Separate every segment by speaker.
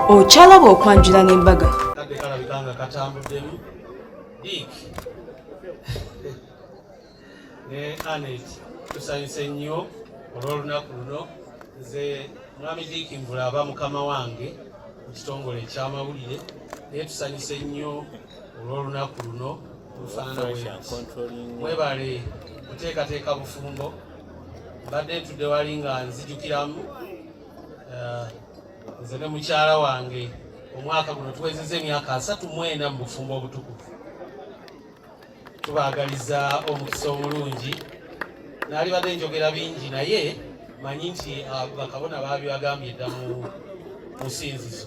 Speaker 1: Okyalaba okwanjula n'embaga.
Speaker 2: Kadde kalabikanga katambuddemu. Dick. Ne Anet tusanyuse nnyo olw'olunaku luno. Nze Mwami Dick Nvula aba mukama wange mu kitongole eky'amawulire. Naye tusanyuse nnyo olw'olunaku luno lufaanana bwe mwebale kuteekateeka bufumbo. Mbadde ntudde wali nga nzijukiramu nze ne mukyala wange omwaka guno tuwezezza emyaka 34 mu bufumbo obutukuvu. Tubaagaliza omukisa omulungi. Naali badde njogera bingi naye manyi nti bakabona baabibagambye dda mu musinzizo.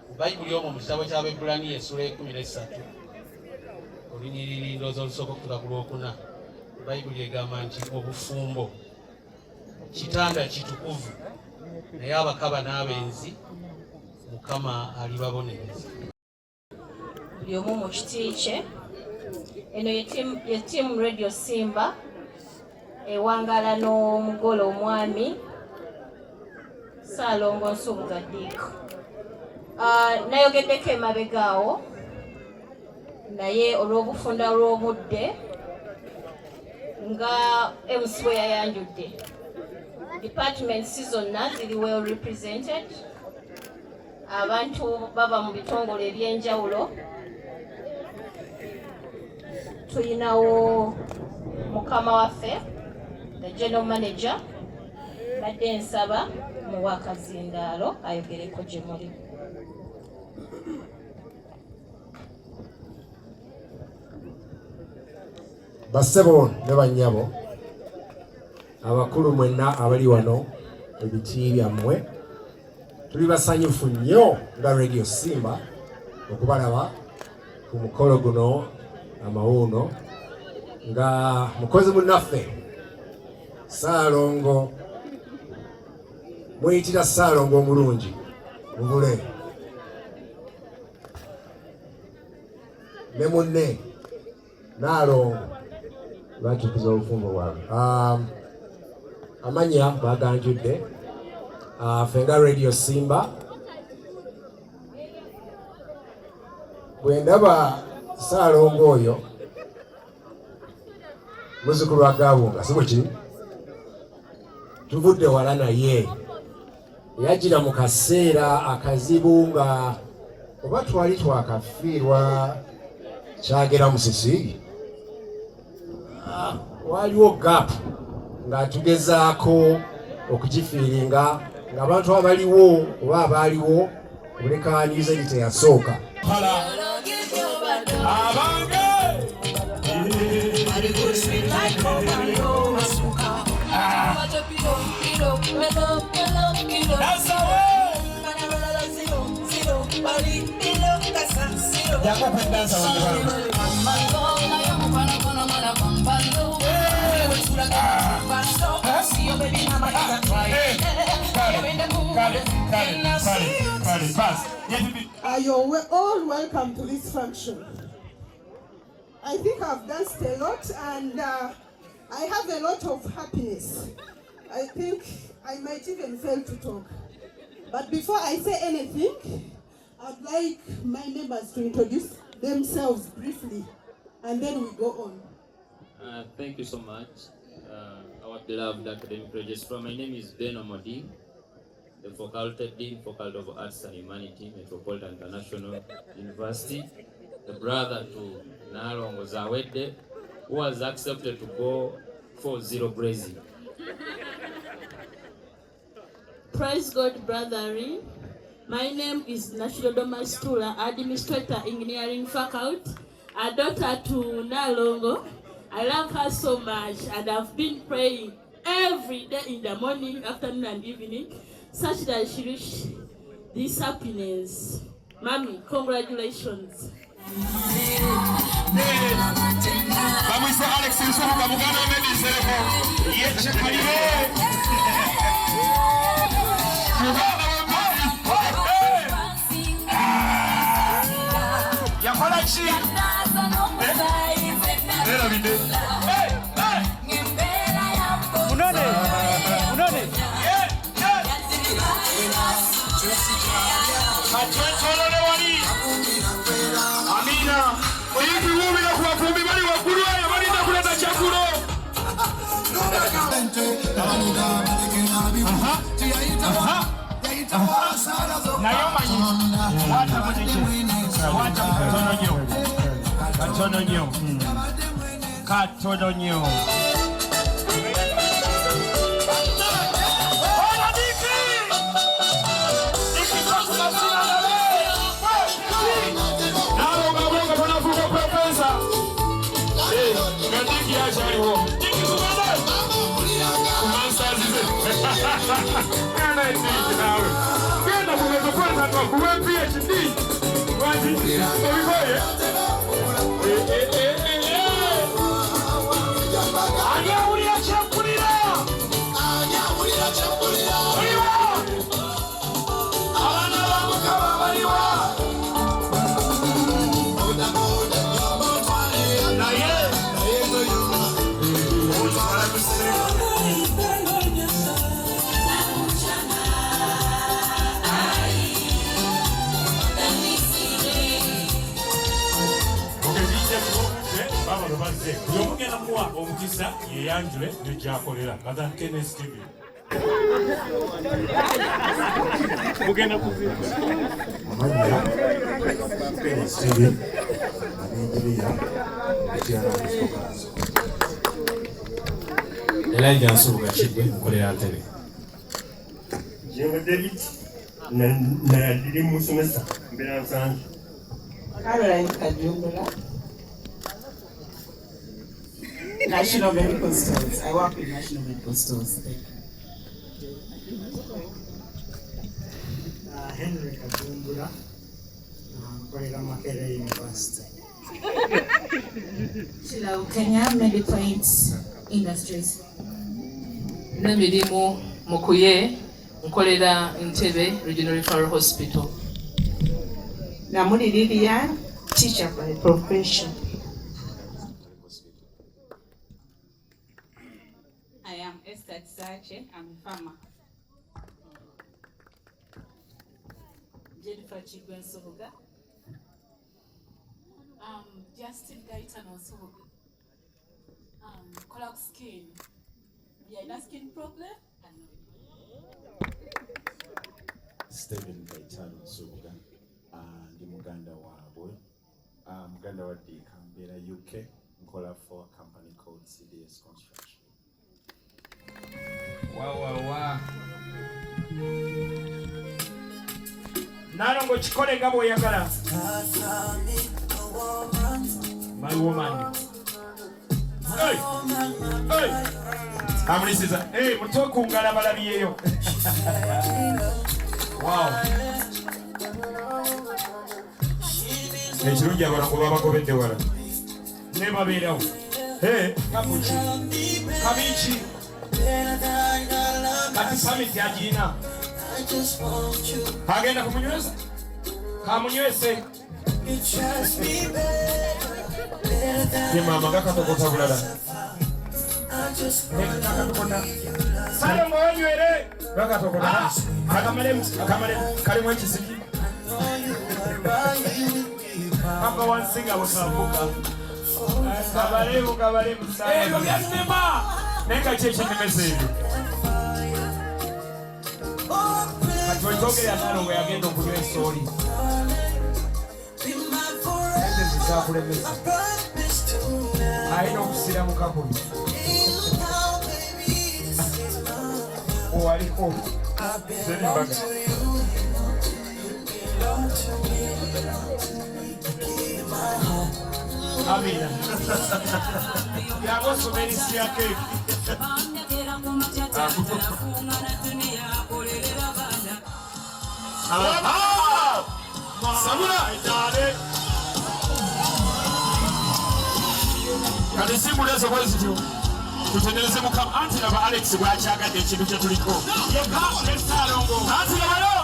Speaker 2: Mu Bayibuli omwo mu kitabo ky'Abaebbulaniya essula 13 olunyiriri ndowooza olusooka okutuuka ku Lwokuna, Bayibuli egamba nti obufumbo kitanda kitukuvu naye abakaba n'abenzi Mukama alibabonereza.
Speaker 3: Buli omu mu kiti kye. Eno ye Team Radio Simba ewangala n'omugole omwami Ssaalongo Nsumbuga Dick. Nayogeddeko emabega awo naye olw'obufunda olw'obudde nga MC bwe yayanjudde. Departments zonna ziri well represented. Abantu baba mu bitongole eby'enjawulo. Tuyinawo mukama waffe the general manager badde nsaba mu wakazindaalo ayogereko gye muli.
Speaker 4: Bassebo ne bannyabo abakulu mwenna abali wano ebiti byammwe tuli basanyufu nnyo nga Radio Simba okubalaba ku mukolo guno amawuuno nga mukozi munnaffe Ssaalongo muyitira Ssaalongo omulungi mubule ne munne Naalongo batukuza obufumbo bwabwe. Amanya baganjudde ffe nga Radio Simba bwe ndaba Ssaalongo oyo muzzukulu wa Gaabunga si buki tuvudde wala naye yajjira mu kaseera akazibu nga oba twali twakafiirwa kyagera musisi waliwo gap nga tugezaako okukifiiringa ng'abantu abaliwo oba abaaliwo obulekaanyiza eri teyasooka.
Speaker 5: You're all welcome to this function. I think I've danced a lot and I have a lot of happiness. I think I might even fail to talk. But before I say anything, I'd like my members to introduce themselves briefly and then we go on.
Speaker 6: Thank you so much, our beloved academic registrar. My name is Ben Omodi, the Faculty Dean, Faculty of Arts and Humanity, Metropolitan International University, the brother to Naalongo Zawedde, who has accepted to go 4-0 Brazil.
Speaker 7: Praise God, brethren. My name is Nashirodoma Stula, Administrator Engineering Faculty, a daughter to Naalongo. I love her so much and I've been praying every day in the morning, afternoon and evening, such that she reach this happiness. Mommy, congratulations.
Speaker 8: Unone. Katwetolole wali. Amina. Hivi wumi na kuwafumbi bali wakulwe. Bali na kuleta chakulo. Nayomanyi. Wata mwenye. Wata katono nyo. Katono nyo. Yomugenda muwa omukisa yeyanjule nekyakolera kata Kenneth TV mugenda kuvira
Speaker 9: amanya Kenneth TV anenjiriya ekyala musokazo
Speaker 8: Elijah Nsubuga Kidwe mukolera ntebe
Speaker 10: Jewe David na diri musomesa mbera nsanje
Speaker 11: Caroline Kwanjula, National Medical Stores. I work with National Medical Stores.
Speaker 10: Henry Kwanjula kolera Makerere University.
Speaker 3: Chila Kenya Medical Aids Industries.
Speaker 12: Nemirimu mukuye nkolera Ntebe Regional Referral Hospital.
Speaker 11: Namuli Lilian, teacher by profession.
Speaker 13: I am Esther Sache, I'm a farmer.
Speaker 7: Jennifer Chigwen Sobuga. Justin Gaitano Sobuga. Colour skin. Yeah, skin problem?
Speaker 9: Stephen Gaitano Sobuga ndi muganda waabwe muganda wa Dika mbera UK nkola for a company called CDS Construction.
Speaker 8: Wow. Nalongo chikole nga bw'oyagala. My woman. Hey! Amulisiza. Hey, mutoku ngala balabiyeyo. Wow. Ekirungi abalongo babagobedde wala. Ne babeerawo. Hey, kabuki. Kabichi. Kati summit agirina. Agenda kumunywesa? Kamunywese. Ye mama gakatokota bulala. Salo ng'onywere. Gakatokota. Akamalemu kalimu ekisiki. Papa wansinga bukavuka. Kabalemu sana. Ebyo byasinema. Nenga cheche nimesebyo. Katwetogera nalongo yagenda okunywa essooli. Ente zizaakulemesa. Alina okusira mu kakumi. Owaliko. Serimbaga. Amina. Yago somerisi ya keki. Sabura itale. Kali simu lezo kwa zitio. Tutendeleze mukama anti na ba Alex bwachagadde ekintu kye tuliko. Yeka estalongo. Anti na balo.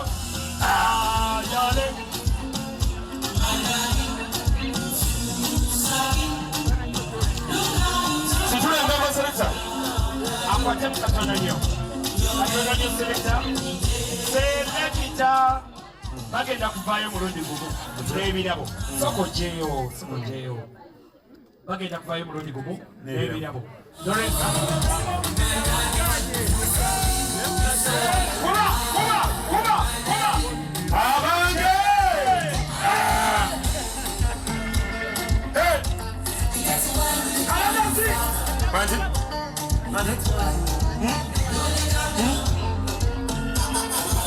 Speaker 8: Yale. Situle ngabo selekta. Akwate mkatana nyo. Katana nyo selekta. Selekta. bagenda kuvaayo mulundi gumu n'ebirabo sokojeyo bagenda kuvaayo mulundi gumu n'ebirabo kuba abange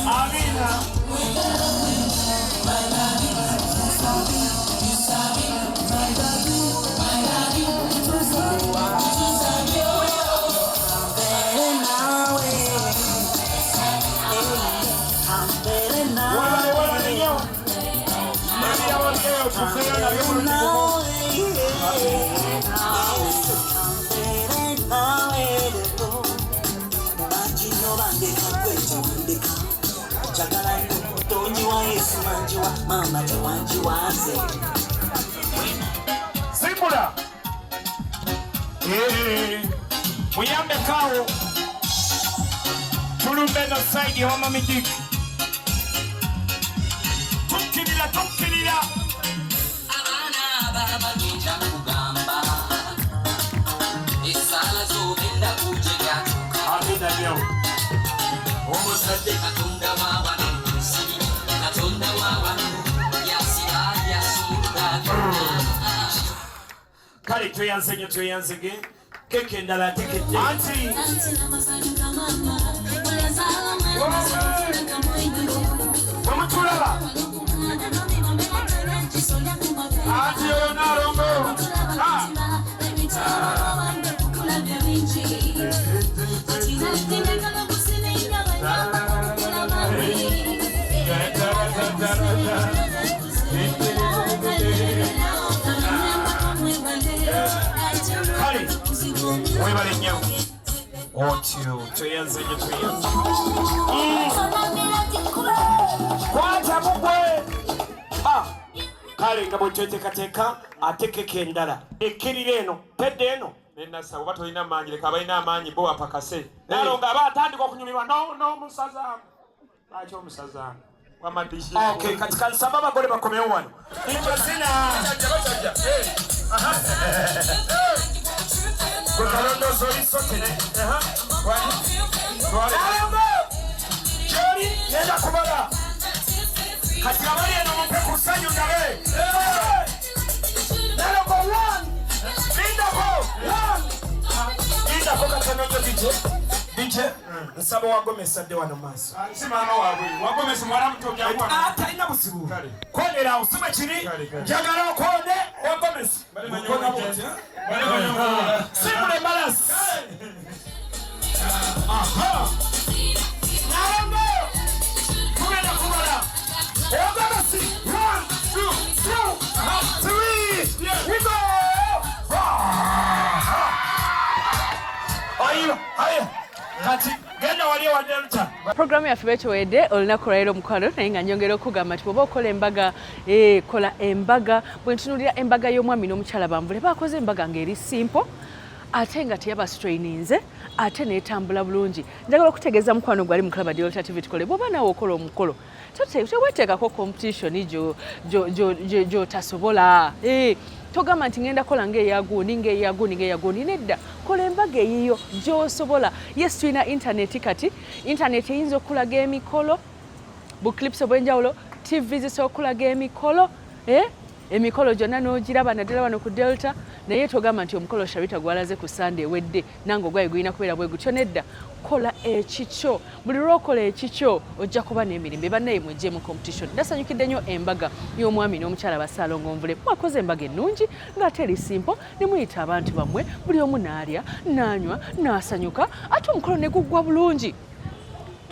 Speaker 8: Amina. Simula muyambe kawo tulumbe no side wa Mami Dick tukirira abana baba kinja kugamba isala zobenda kujega abida leo omusade katonda wabana katonda wabana kale tweyanzege keke endala atekedde anti omutulaba anti oyo nalongo webale nnyo otyo tweyanze kwata mugwe kale nga bwetweteekateeka ate keke endala ekkirira eno pedde eno nenasa oba tolina amaanyi leka abalina amaanyi bo apakase nalo nga aba atandika okunyumirwa nomusazaamu lwaki omusazaamu kati kansaba abagole bakomewo wano Kalondozo lisotene Jori nenda kubala kati abali eno mumpe kusanyu ndabe nelo ko one linda ko katononyo DJ nsabo wagomesa de wano maso simama wabwe wagomesa mwana mtoja kwa ina busibu konera usube kiri jagala okone wagomesa kona bote simule malas aha naramba kumena kumala wagomesi 1 2 3 we go ayo kati genda wali wa Delta.
Speaker 1: Programu yaffe betowedde olunaku lwaleero mukwano naye nga nyongera okugamba nti bw'oba okola embaga kola embaga bwe ntunuulira embaga y'omwami n'omukyala banvule baakoze embaga ng'eri simple ate nga teyaba straininze ate neetambula bulungi. Njagala okutegeeza mukwano gwali mu Club Delta TV tukole bw'oba naawe okola omukolo teweeteekako competition gy'otasobola togamba nti ngenda kola ng'eyaguuni nedda kola embaga eyiyo gy'osobola. Yes, tulina intaneti kati intaneti eyinza okulaga emikolo buclips obw'enjawulo TV zisobola okulaga emikolo emikolo gyonna n'ogiraba naddala wano ku Delta naye togamba nti omukolo Sharita gwalaze ku Sunday ewedde nange ogwayo gulina kubeera bwe gutyo nedda kola ekikyo buli lw'okola ekikyo ojja kuba n'emirembe bannaye mwejje mu competition. Nasanyukidde nnyo embaga y'omwami n'omukyala Basaalongo Nvule mwakoze embaga ennungi ng'ate eri simple ne muyita abantu bammwe buli omu n'alya n'anywa n'asanyuka ate omukolo ne guggwa bulungi.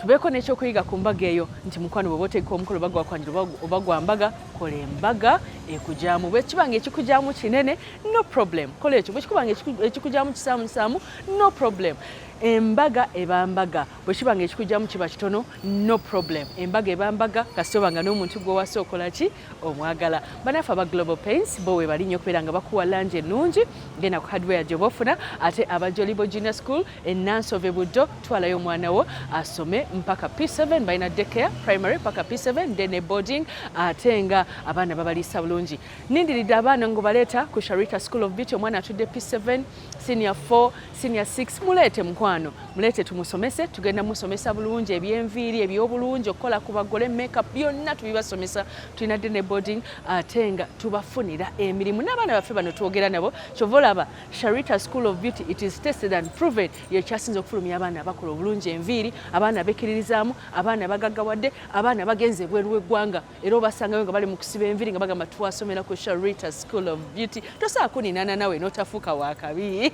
Speaker 1: Tubeeko n'ekyokuyiga ku mbaga eyo nti mukwano bw'oba oteeka omukolo oba gwakwanjula oba gwa mbaga kola embaga ekujaamu bwe kibanga ekikujaamu kinene no problem kola ekyo bwe kikubanga ekikujaamu kisaamusaamu no problem. embaga ebambaga bwe kibanga ekikujjamu kiba kitono no problem embaga ebambaga kasitobanga n'omuntu gwe wasa okola ki omwagala banafe aba Global Paints bo we bali nnyo okubeera nga bakuwa langi ennungi genda ku hardware gy'obofuna ate aba Jolibo Junior School Nansove Buddo twalayo omwana wo asome mpaka P7 balina daycare primary paka P7 then boarding ate nga abaana babaliisa bulungi nindiridde abaana ngobaleeta ku Sharita School of Beauty omwana atudde P7 senior 4 senior 6 muleete mukwano muleete tumusomese tugenda musomesa bulungi ebyenviiri ebyobulungi okukola ku bagole makeup byonna tubibasomesa tulina dene boarding ate nga tubafunira emirimu n'abaana baffe bano twogera nabo kyova olaba Sharita School of Beauty it is tested and proven yekyasinza okufulumya abaana abakola obulungi enviiri abaana abekiririzaamu abaana bagaggawadde abaana bagenze ebweru w'eggwanga era obasangayo nga bali mu kusiba enviiri nga bagamba twasomera ku Sharita School of Beauty tosobola kuninana nawe n'otafuuka wakabi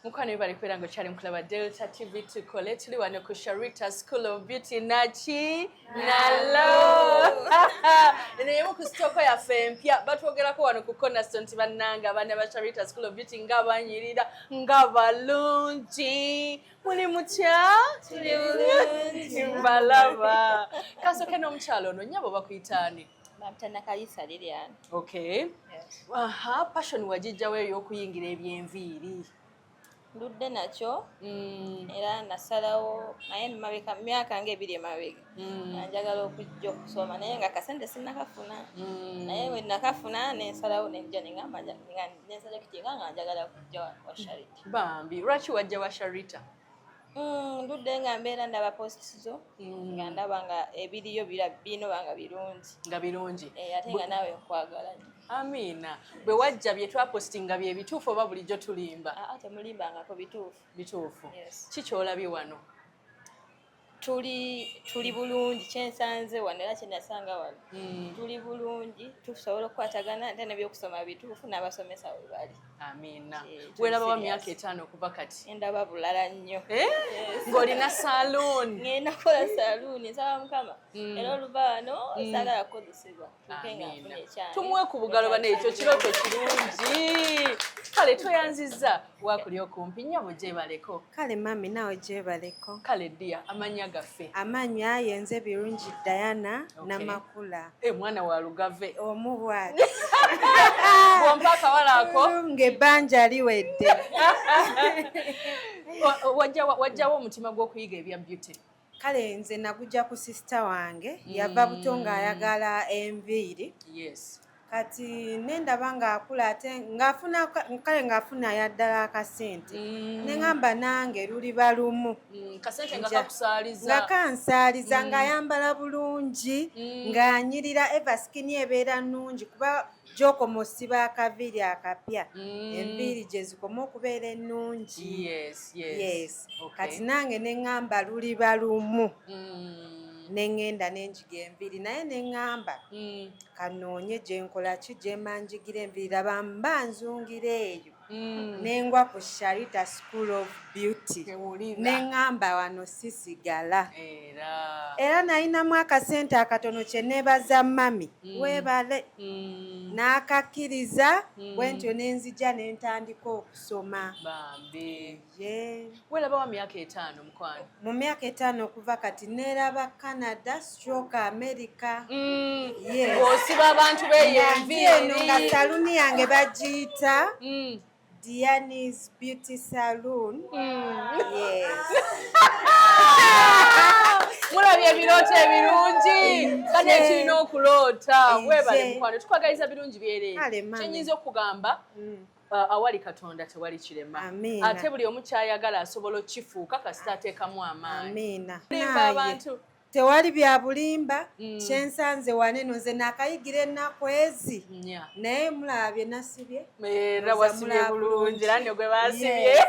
Speaker 1: mukwano bali kwera ngo kyali mukulaba Delta TV tukole tuli wano ku Sharita School of Beauty nachi nalo ene yemu ku stoko ya fempya batwogerako wano ku Cornerstone bannanga abana ba Sharita School of Beauty nga banyirira nga balungi muli mutya tuli bulungi mbalaba kasoke n'omukyalo ono nyabo bakuyitani
Speaker 14: Bamtana Kalisa Lilian.
Speaker 1: Okay. Yes. Aha, passion wajijjawo ey'okuyingira ebyenviiri.
Speaker 14: Ludde nakyo. Era nasalawo naye mabeka myaka ng'ebiri emabega. Njagala okujja okusoma naye nga kasente sinnakafuna. Naye bwe nakafuna nensalawo nenja nengamba nensala kitinga nga njagala kujja wa Sharita.
Speaker 1: Bambi, lwaki wajja wa Sharita?
Speaker 14: Ludde nga mbeera ndaba posts zo nga ndaba nga ebiriyo bino banga birungi
Speaker 1: nga birungi
Speaker 14: ate nga naawe nkwagala
Speaker 1: Amina bwe wajja bye twapostinga bye bituufu oba bulijjo tulimba
Speaker 14: temulimbangako
Speaker 1: bituufu kikyolabye wano
Speaker 14: tuli bulungi kyensanze wano era kyenasanga wano tuli bulungi tusobola okukwatagana ate nebyokusoma bituufu n'abasomesa we bali
Speaker 1: Amina welaba wa myaka 5 okuva kati
Speaker 14: ndaba bulala nnyo
Speaker 1: ng'olina saloon
Speaker 14: ngenda kola saloon nsaba mukama era oluva wano saagala kukozesebwa
Speaker 1: tumuwe ku bugalo bane ekyo kirooto kirungi kale tweyanzizza wakuli okumpi nnyabo gyebaleko
Speaker 15: kale mami nawe gyebaleko
Speaker 1: kale ddiya amanya gaffe
Speaker 15: amanya yenze birungi Diana Namakula
Speaker 1: mwana wa lugave
Speaker 15: omubwati
Speaker 1: bwompa akawala ako
Speaker 15: ng'ebbanja liwedde
Speaker 1: wajjawo omutima gw'okuyiga ebya beauty
Speaker 15: kale nze nagujja ku sister wange yava buto ng'ayagala enviiri kati nendaba ng'akula ate ng'afuna yaddala akasente neŋŋamba nange luliba lumu nga kansaaliza ng'ayambala bulungi ng'anyirira eva skini ebeera nnungi kuba gy'okoma osiba akaviiri akapya enviiri gye zikoma okubeera ennungi kati nange neŋŋamba luliba lumu neŋŋenda n'enjiga enviiri naye neŋŋamba kanoonye gye nkola ki gye manjigira enviiri laba mba nzungira eyo nengwa ku Sharita School of Beauty neŋŋamba wano sisigala era nalinamu akasente akatono kye neebaza mami weebale n'akakkiriza bwentyo nenzija nentandika okusoma
Speaker 1: welaba wa myaka 5 mukwano
Speaker 15: mu myaka 5 okuva kati neeraba Canada stroke America
Speaker 1: osiba abantu beyenviiri
Speaker 15: nga saluni yange bagiyita Diana's Beauty Saloon.
Speaker 1: Mulabye ebirooto ebirungi kane kirina okuloota webale mukwano tukwagaliza birungi byereere kyenyinza okugamba awali Katonda tewali kirema ate buli omu kyayagala asobola okifuuka kasita ateekamu amaanyi abantu
Speaker 15: tewali bya bulimba kyensanze waneno nze nakayigira ennaku ezi naye mulabye nasibye
Speaker 1: era wasibye bulungi era nne gwe basibye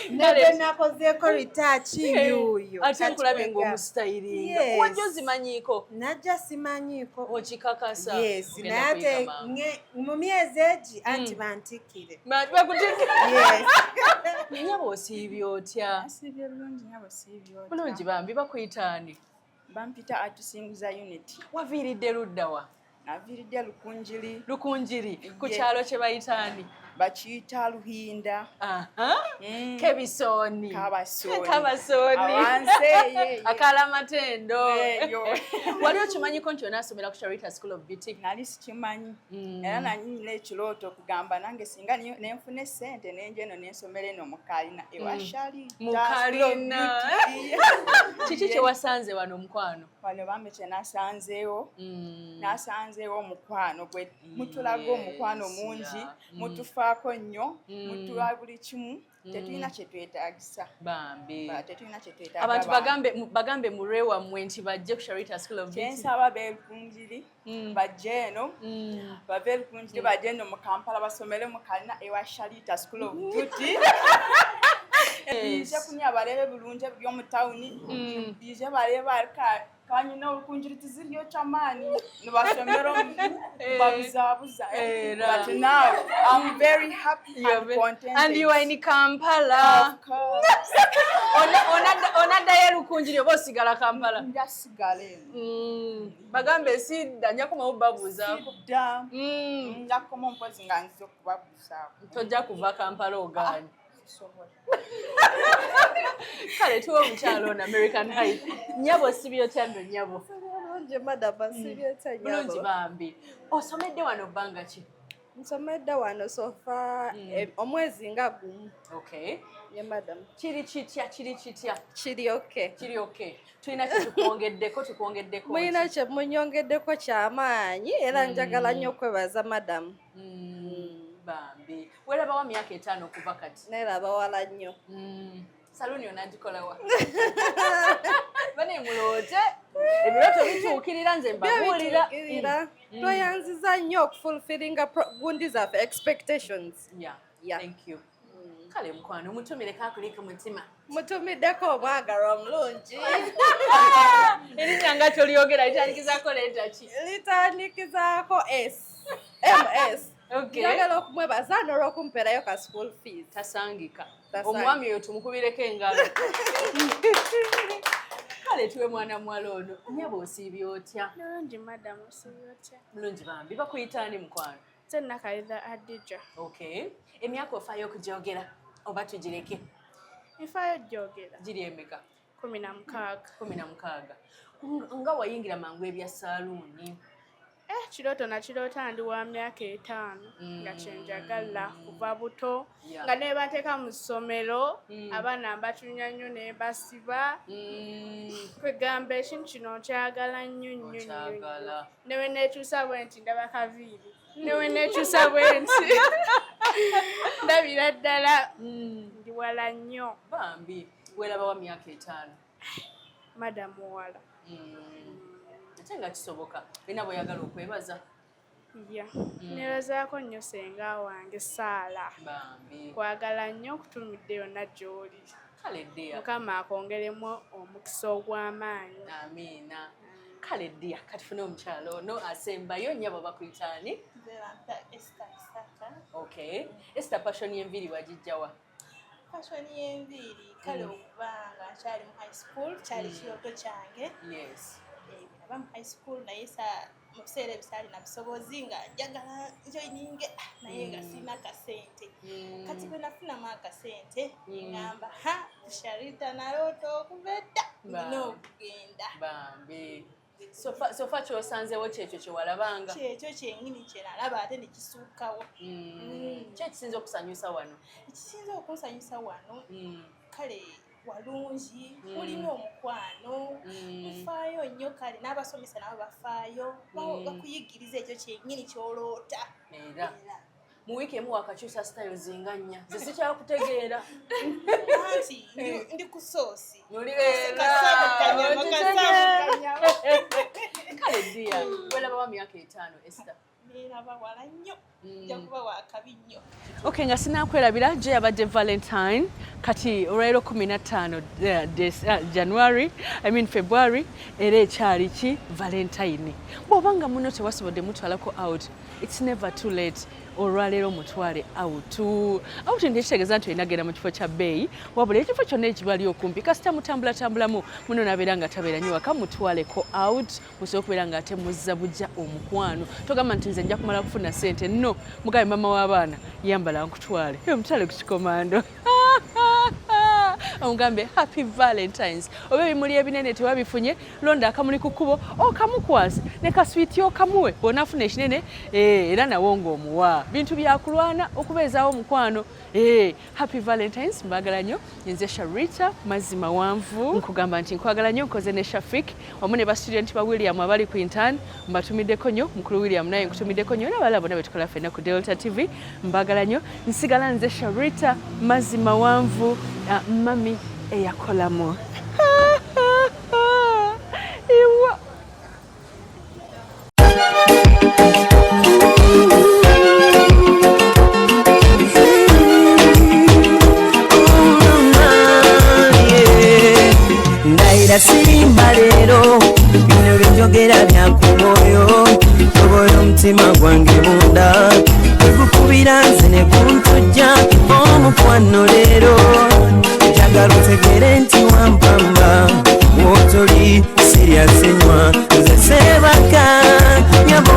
Speaker 15: nabwe nakozeeko retouching yuyo
Speaker 1: ate nkulabye ng'omusitayiringa wajja ozimanyiiko
Speaker 15: najja simanyiiko
Speaker 1: okikakasa
Speaker 15: naye ate mu myezi egi anti bantikire
Speaker 1: nyaba osiibye otya bulungi bambi bakuyitaani
Speaker 16: bampita atusinguza unit
Speaker 1: waviiridde ludda wa
Speaker 16: naviiridde Lukunjiri
Speaker 1: ku kyalo kye bayitaani
Speaker 16: bakiyita Luhinda.
Speaker 1: Kebisoni.
Speaker 16: Kabasoni. Awanseye.
Speaker 1: Akalamatendo. Wali okimanyiko nti onaasomera ku Sharita School of Beauty?
Speaker 16: Nali sikimanyi. Era nanyina ekirooto okugamba nange singa nenfuna essente nenje eno nensomera eno mu Kalina ewa Sharita.
Speaker 1: Mu Kalina. Kiki kye wasanze wano mukwano?
Speaker 16: Wano bambe kye nasanzeewo. Nasanzeewo omukwano gwe mutulaga omukwano mungi, mutufaako nnyo, mutuwa buli kimu. Tetulina kye twetaagisa.
Speaker 1: Bambi.
Speaker 16: Tetulina kye twetaaga.
Speaker 1: Abantu bagambe murwe wammwe nti bajje ku Sharita School of Beauty.
Speaker 16: Kyensaba beekunjiri bajje eno bave ebikunjiri bajje eno mu Kampala basomere mu Kalina ewa Sharita School of Beauty. Bije kunya barebe bulungi by'omu tawuni, bije barebe kanyina olukunjiri tiziryo kyamaani nibasomero babuzabuza. But now I'm very happy and contented.
Speaker 1: And you are in Kampala.
Speaker 16: Of course.
Speaker 1: Onaddayo elukunjiri oba osigala Kampala?
Speaker 16: Njasigala eno.
Speaker 1: Bagambe sidda nja kumawo babuuzaako.
Speaker 16: Sidda. Nja kukoma mpozi nga nzize okubabuuzaako.
Speaker 1: Tojja kuva Kampala ogaanye. Kale tuwe omukyalo on American Heights. Nyabo sibyo tyando nyabo.
Speaker 15: Nje madaba sibyo tyando.
Speaker 1: Bulungi bambi. Osomedde wano bbanga ki?
Speaker 15: Nsomedde wano sofa omwezi nga gumu.
Speaker 1: Okay.
Speaker 15: Ye madam.
Speaker 1: Kiri kitya?
Speaker 15: Kiri okay.
Speaker 1: Kiri okay. Tulina kye tukwongeddeko.
Speaker 15: Mulina kye munyongeddeko ky'amaanyi era njagala nnyo okwebaza madam.
Speaker 1: Bambi. Weraba wa myaka 5 okuva kati?
Speaker 15: Neraba wala nnyo.
Speaker 1: Saluni onagikola wa? Bane muloote. Ebirooto bituukirira nze mbabuulira.
Speaker 15: Twayanziza nnyo okufulfillinga gundi zaffe expectations.
Speaker 1: Yeah. Thank you. Kale mukwano mutumire kakulika mutima.
Speaker 15: Mutumiddeko obwagala omulungi.
Speaker 1: Erinnya nga tolyogera litandikizaako leeta ki?
Speaker 15: Litandikizaako MS.
Speaker 1: Okay.
Speaker 15: Njagala okumwebaza n'olw'okumpeerayo ka school fees.
Speaker 1: Tasangika. Omwami oyo tumukubireko engalo. Kale tuwe mwana muwala ono. Nyaba osiibye otya?
Speaker 17: Mulungi madam, osiibye otya?
Speaker 1: Mulungi bambi. Bakuyita ani mukwano?
Speaker 17: Nze Nakaliza Adija.
Speaker 1: Okay. Emyaka ofaayo okugyogera oba tugireke?
Speaker 17: Nfaayo gyogera.
Speaker 1: Giri emeka?
Speaker 17: 16.
Speaker 1: 16. Nga wayingira mangu ebya saluuni?
Speaker 17: Kirooto nakiroota ndi wa myaka 5 nga kyenjagala kuva buto nga nebateeka mu ssomero abaana mbatunya nnyo ne basiba kwegamba ekintu kino nkyagala nnyo newe neekyusa bwe nti ndaba kaviiri newe neekyusa bwe nti ndabira ddala ndi wala nnyo.
Speaker 1: Bambi weraba wa myaka 5?
Speaker 17: Madamu wala.
Speaker 1: Ate nga kisoboka olina bw'oyagala okwebaza?
Speaker 17: Neebazaako nnyo senga wange Saala. Kwagala nnyo okutumidde yonna gy'oli.
Speaker 1: Kale ddiya.
Speaker 17: Mukama akongeremu omukisa ogw'amaanyi.
Speaker 1: Amiina. Kale ddiya katufune omukyalo ono asembayo nnyabo bakuyita ani? Okay. Esther passion y'enviiri wagijjawa?
Speaker 18: Passion y'enviiri kale okubanga nkyali mu high school kyali kirooto kyange.
Speaker 1: Yes.
Speaker 18: Mu high school naye mu biseera ebisaali nabisobozi nga njagala njoyininge naye nga sirina kasente. Kati bwe nafunamu akasente ngamba Sharita nalooto okuva edda nina okugenda.
Speaker 1: Bambi. Sofa kyosanzeewo kyekyo kye walabanga?
Speaker 18: Kyekyo kyennyini kye nalaba ate ne kisuukawo.
Speaker 1: Ki ekisinza okusanyusa wano?
Speaker 18: Ekisinza okunsanyusa wano kale walungi mulina omukwano mufaayo nnyo kale n'abasomesa nabo bafaayo bakuyigiriza ekyo kyennyini kyoloota.
Speaker 1: Era mu wiiki emu wakakyusa sitayo zingannya ze sikyakutegeera
Speaker 18: anti ndi ku soosi
Speaker 1: kale ddiya welaba wa myaka 5 Esther?
Speaker 18: Neeraba wala nnyo nja kuba wakabi nnyo.
Speaker 1: Okay, nga sinakwerabira gye yabadde Valentine kati olwaleero 15 January February era ekyali ki Valentine. Bw'obanga muno tewasobodde mutwalako out, it's never too late. Olwaleero mutwale out ndekitegeeza nti olina genda mu kifo kya bbeeyi wabula ekifo kyonna ekibali okumpi kasita mutambula muno nabeera nga tabeera nnyo waka mutwaleko out musobola okubeera nga ate muzza bujja omukwano togamba nti nze nja kumala kufuna ssente no mugabe mama w'abaana yambala nkutwale omutale ku kikomando omugambe happy valentines oba ebimuli ebinene tewabifunye londa akamuli ku kkubo okamukwase ne kaswiti okamuwe bw'onaafuna ekinene era nawo ng'omuwa bintu byakulwana okubeezaawo omukwano happy valentines mbagala nnyo nze Sharita mazima wanvu nkugamba nti nkwagala nnyo nkoze ne Shafik wamu ne bastudent ba William abali ku intern mbatumiddeko nnyo mukulu William naye nkutumiddeko nnyo n'abalala bonna betukola ffenna ku Delta TV mbagala nnyo nsigala nze Sharita mazima wanvu mami eyakolamu iwa
Speaker 19: ndaira sirimba leero bino byenjogera byakumoyo tobola omutima gwange munda tegukubira nze ne kuntujja omukwano leero njagala otegere nti wampamba wotoli siryasenywa nze sebaka nyabo